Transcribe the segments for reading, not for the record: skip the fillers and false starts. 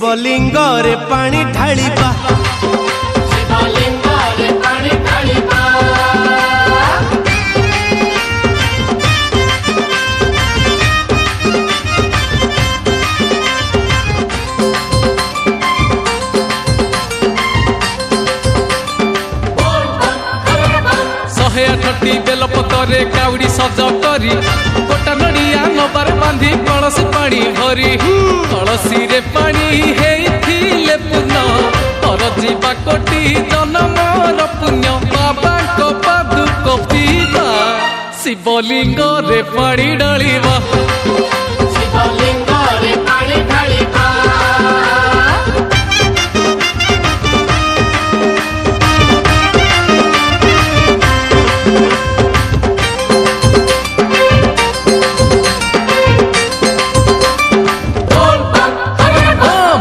शिवलिंग रे पानी ढालिबा शहे आठटी बेलपतरे काउड़ी सज करी गोटा नड़िया नबार बांधी कलसी पानी भरी कलसी रे पानी हेइथिले पूर्ण कर जीवा कोटी जन्मर पुण्य बाबा को पादुक पीबा शिवलिंग रे पानी ढालिबा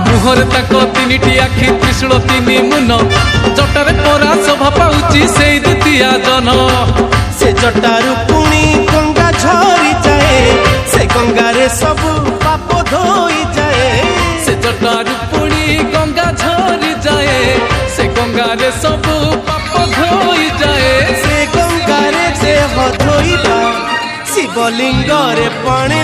मुहर तक तीनिटी आखि त्रिशूल तीन मुन जटार परा शोभा पाउची से द्वितीय जन से जटारू पुणी गंगा झरी जाए से गंगा रे सब पाप धोई जाए से जटारू पुणी गंगा झरी जाए से गंगा रे सब पाप धोई जाए से गंगा रे देह धोइबा शिवलिंग रे पानी